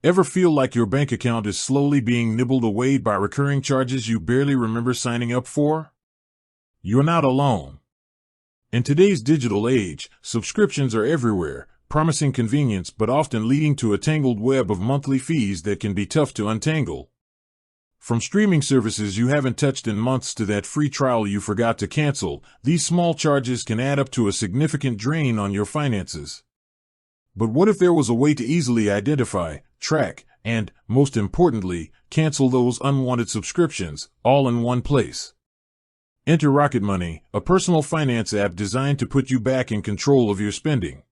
Ever feel like your bank account is slowly being nibbled away by recurring charges you barely remember signing up for? You're not alone. In today's digital age, subscriptions are everywhere, promising convenience but often leading to a tangled web of monthly fees that can be tough to untangle. From streaming services you haven't touched in months to that free trial you forgot to cancel, these small charges can add up to a significant drain on your finances. But what if there was a way to easily identify, track, and, most importantly, cancel those unwanted subscriptions, all in one place? Enter Rocket Money, a personal finance app designed to put you back in control of your spending.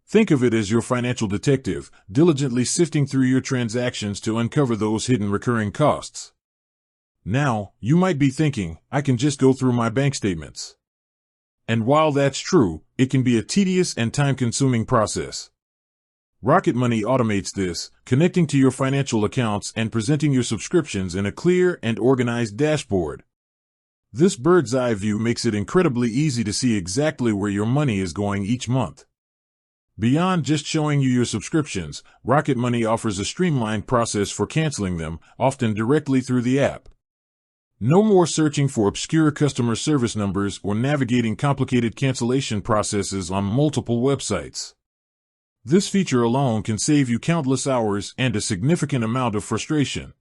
Think of it as your financial detective, diligently sifting through your transactions to uncover those hidden recurring costs. Now, you might be thinking, I can just go through my bank statements. And while that's true, it can be a tedious and time-consuming process. Rocket Money automates this, connecting to your financial accounts and presenting your subscriptions in a clear and organized dashboard. This bird's-eye view makes it incredibly easy to see exactly where your money is going each month. Beyond just showing you your subscriptions, Rocket Money offers a streamlined process for canceling them, often directly through the app. No more searching for obscure customer service numbers or navigating complicated cancellation processes on multiple websites. This feature alone can save you countless hours and a significant amount of frustration.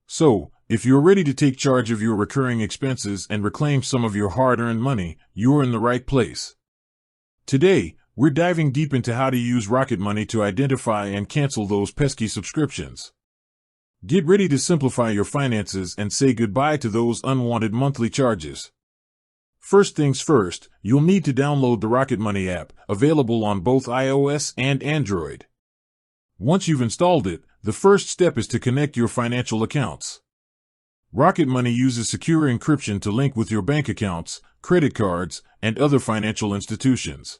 So, if you're ready to take charge of your recurring expenses and reclaim some of your hard-earned money, you're in the right place. Today, we're diving deep into how to use Rocket Money to identify and cancel those pesky subscriptions. Get ready to simplify your finances and say goodbye to those unwanted monthly charges. First things first, you'll need to download the Rocket Money app, available on both iOS and Android. Once you've installed it, the first step is to connect your financial accounts. Rocket Money uses secure encryption to link with your bank accounts, credit cards, and other financial institutions.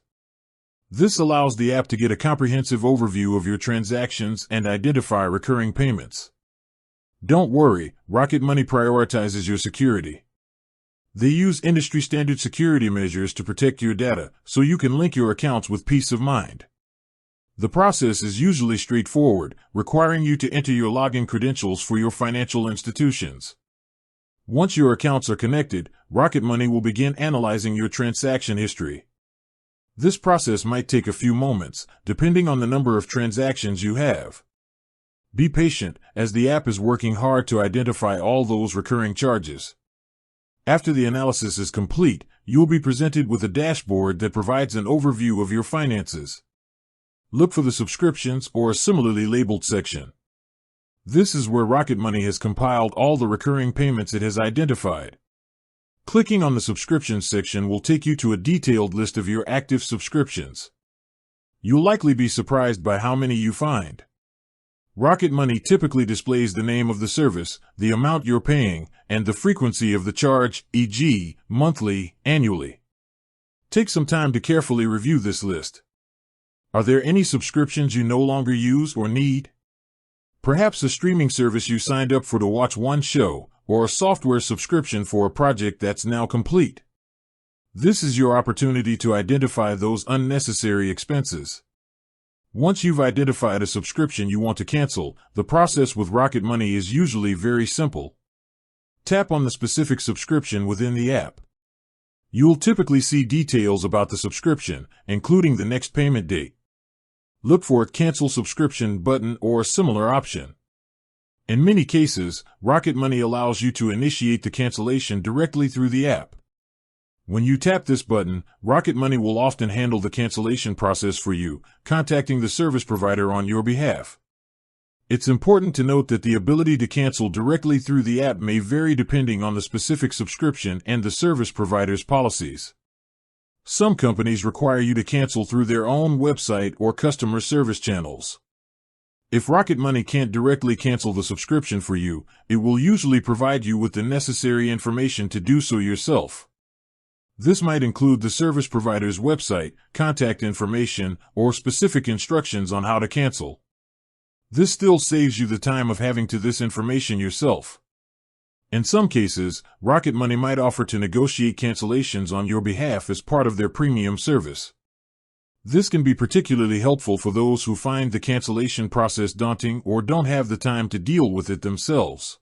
This allows the app to get a comprehensive overview of your transactions and identify recurring payments. Don't worry, Rocket Money prioritizes your security. They use industry-standard security measures to protect your data, so you can link your accounts with peace of mind. The process is usually straightforward, requiring you to enter your login credentials for your financial institutions. Once your accounts are connected, Rocket Money will begin analyzing your transaction history. This process might take a few moments, depending on the number of transactions you have. Be patient, as the app is working hard to identify all those recurring charges. After the analysis is complete, you'll be presented with a dashboard that provides an overview of your finances. Look for the subscriptions or a similarly labeled section. This is where Rocket Money has compiled all the recurring payments it has identified. Clicking on the subscriptions section will take you to a detailed list of your active subscriptions. You'll likely be surprised by how many you find. Rocket Money typically displays the name of the service, the amount you're paying, and the frequency of the charge, e.g., monthly, annually. Take some time to carefully review this list. Are there any subscriptions you no longer use or need? Perhaps a streaming service you signed up for to watch one show, or a software subscription for a project that's now complete. This is your opportunity to identify those unnecessary expenses. Once you've identified a subscription you want to cancel, the process with Rocket Money is usually very simple. Tap on the specific subscription within the app. You'll typically see details about the subscription, including the next payment date. Look for a Cancel Subscription button or a similar option. In many cases, Rocket Money allows you to initiate the cancellation directly through the app. When you tap this button, Rocket Money will often handle the cancellation process for you, contacting the service provider on your behalf. It's important to note that the ability to cancel directly through the app may vary depending on the specific subscription and the service provider's policies. Some companies require you to cancel through their own website or customer service channels. If Rocket Money can't directly cancel the subscription for you, it will usually provide you with the necessary information to do so yourself. This might include the service provider's website, contact information, or specific instructions on how to cancel. This still saves you the time of having to this information yourself. In some cases, Rocket Money might offer to negotiate cancellations on your behalf as part of their premium service. This can be particularly helpful for those who find the cancellation process daunting or don't have the time to deal with it themselves.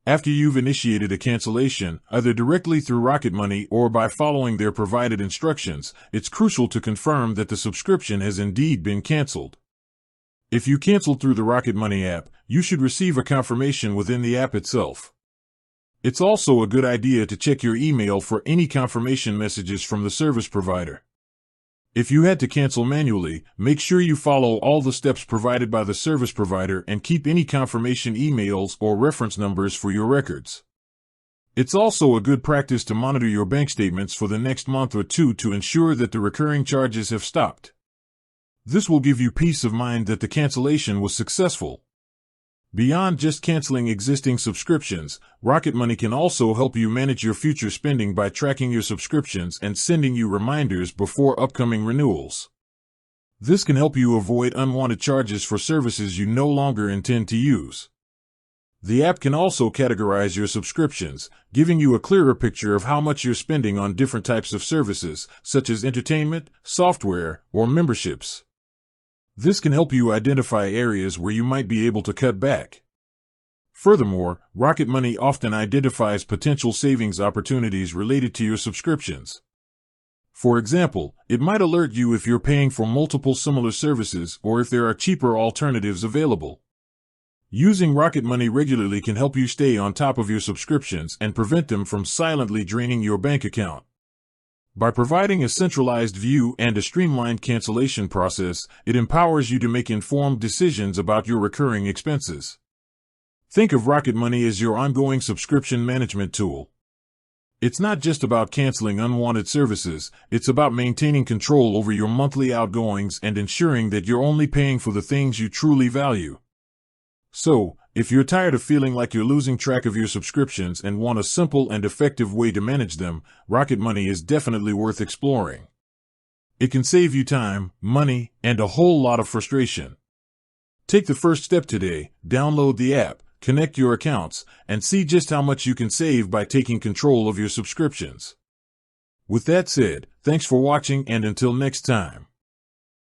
After you've initiated a cancellation, either directly through Rocket Money or by following their provided instructions, it's crucial to confirm that the subscription has indeed been canceled. If you canceled through the Rocket Money app, you should receive a confirmation within the app itself. It's also a good idea to check your email for any confirmation messages from the service provider. If you had to cancel manually, make sure you follow all the steps provided by the service provider and keep any confirmation emails or reference numbers for your records. It's also a good practice to monitor your bank statements for the next month or two to ensure that the recurring charges have stopped. This will give you peace of mind that the cancellation was successful. Beyond just canceling existing subscriptions, Rocket Money can also help you manage your future spending by tracking your subscriptions and sending you reminders before upcoming renewals. This can help you avoid unwanted charges for services you no longer intend to use. The app can also categorize your subscriptions, giving you a clearer picture of how much you're spending on different types of services, such as entertainment, software, or memberships. This can help you identify areas where you might be able to cut back. Furthermore, Rocket Money often identifies potential savings opportunities related to your subscriptions. For example, it might alert you if you're paying for multiple similar services or if there are cheaper alternatives available. Using Rocket Money regularly can help you stay on top of your subscriptions and prevent them from silently draining your bank account. By providing a centralized view and a streamlined cancellation process, it empowers you to make informed decisions about your recurring expenses. Think of Rocket Money as your ongoing subscription management tool. It's not just about canceling unwanted services, it's about maintaining control over your monthly outgoings and ensuring that you're only paying for the things you truly value. So, if you're tired of feeling like you're losing track of your subscriptions and want a simple and effective way to manage them, Rocket Money is definitely worth exploring. It can save you time, money, and a whole lot of frustration. Take the first step today, download the app, connect your accounts, and see just how much you can save by taking control of your subscriptions. With that said, thanks for watching and until next time.